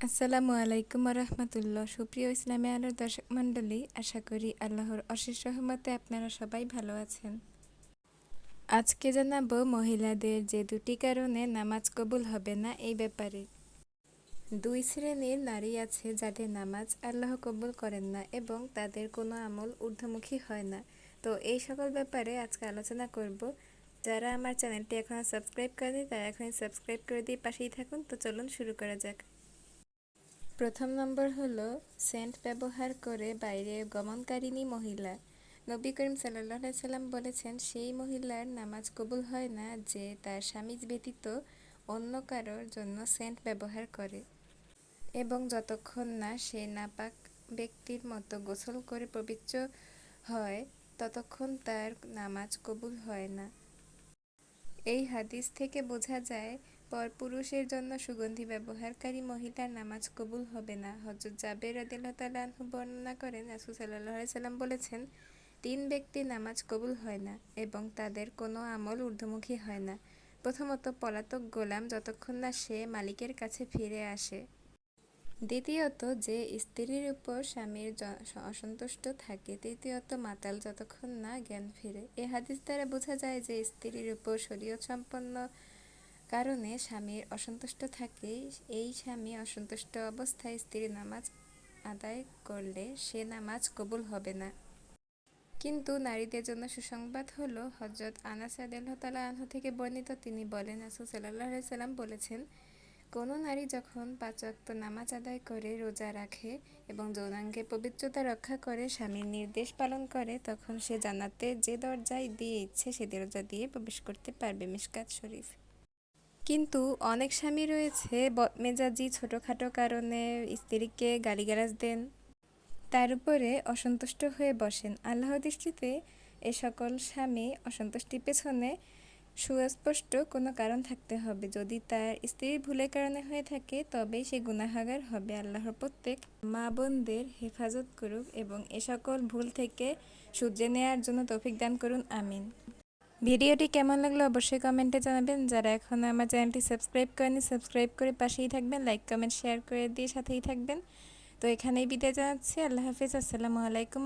আসসালামু আলাইকুম রহমতুল্লাহ। সুপ্রিয় ইসলামী আলোর দর্শক মণ্ডলী, আশা করি আল্লাহর অশেষ রহমতে আপনারা সবাই ভালো আছেন। আজকে জানাবো মহিলাদের যে দুটি কারণে নামাজ কবুল হবে না এই ব্যাপারে। দুই শ্রেণীর নারী আছে যাদের নামাজ আল্লাহ কবুল করেন না এবং তাদের কোনো আমল ঊর্ধ্বমুখী হয় না। তো এই সকল ব্যাপারে আজকে আলোচনা করব। যারা আমার চ্যানেলটি এখনও সাবস্ক্রাইব করেনি তারা এখনই সাবস্ক্রাইব করে দিয়ে পাশেই থাকুন। তো চলুন শুরু করা যাক। প্রথম নম্বর হলো সেন্ট ব্যবহার করে বাইরে গমনকারিণী মহিলা। নবী করিম সাল্লাল্লাহু আলাইহি সাল্লাম বলেছেন, সেই মহিলার নামাজ কবুল হয় না যে তার স্বামী ব্যতীত অন্য কারোর জন্য সেন্ট ব্যবহার করে এবং যতক্ষণ না সে নাপাক ব্যক্তির মতো গোসল করে পবিত্র হয় ততক্ষণ তার নামাজ কবুল হয় না। এই হাদিস থেকে বোঝা যায় পরপুরুষের জন্য সুগন্ধি ব্যবহারকারী মহিলার নামাজ কবুল হবে না। হযরত জাবের রাদিয়াল্লাহু তাআলা আনহু বর্ণনা করেন, রাসূল সাল্লাল্লাহু আলাইহি সাল্লাম বলেছেন, তিন ব্যক্তির নামাজ কবুল হয় না এবং তাদের কোনো আমল ঊর্ধ্বমুখী হয় না। প্রথমত, পলাতক গোলাম যতক্ষণ না সে মালিকের কাছে ফিরে আসে। দ্বিতীয়ত, যে স্ত্রীর উপর স্বামীর অসন্তুষ্ট থাকে। তৃতীয়ত, মাতাল যতক্ষণ না জ্ঞান ফেরে। এ হাদিস দ্বারা বোঝা যায় যে স্ত্রীর উপর শরীয়ত সম্পন্ন কারণে স্বামীর অসন্তুষ্ট থাকে, এই স্বামী অসন্তুষ্ট অবস্থায় স্ত্রীর নামাজ আদায় করলে সে নামাজ কবুল হবে না। কিন্তু নারীদের জন্য সুসংবাদ হলো, হযরত আনাস রাদিয়াল্লাহু তাআলা আনহু থেকে বর্ণিত, তিনি বলেন, রাসূল সাল্লাল্লাহু আলাইহি সাল্লাম বলেছেন, কোনো নারী যখন ৫ ওয়াক্ত নামাজ আদায় করে, রোজা রাখে এবং যৌনাঙ্গের পবিত্রতা রক্ষা করে, স্বামীর নির্দেশ পালন করে, তখন সে জান্নাতের যে দরজায় দিয়ে ইচ্ছে সে দরজা দিয়ে প্রবেশ করতে পারবে। মিশকাত শরীফ। কিন্তু অনেক স্বামী রয়েছে বদমেজাজি, ছোটোখাটো কারণে স্ত্রীকে গালিগালাজ দেন, তার উপরে অসন্তুষ্ট হয়ে বসেন। আল্লাহর দৃষ্টিতে এ সকল স্বামী অসন্তুষ্টির পেছনে সুস্পষ্ট কোনো কারণ থাকতে হবে। যদি তার স্ত্রীর ভুলের কারণে হয়ে থাকে তবেই সে গুনাহগার হবে। আল্লাহর প্রত্যেক মা বোনদের হেফাজত করুক এবং এ সকল ভুল থেকে শুধরে নেওয়ার জন্য তৌফিক দান করুন, আমিন। ভিডিওটি কেমন লাগলো অবশ্যই কমেন্টে জানাবেন। যারা এখনও আমার চ্যানেলটি সাবস্ক্রাইব করেনি সাবস্ক্রাইব করে পাশেই থাকবেন, লাইক কমেন্ট শেয়ার করে দিয়ে সাথেই থাকবেন। তো এখানেই বিদায় জানাচ্ছি। আল্লাহ হাফিজ। আসসালামু আলাইকুম।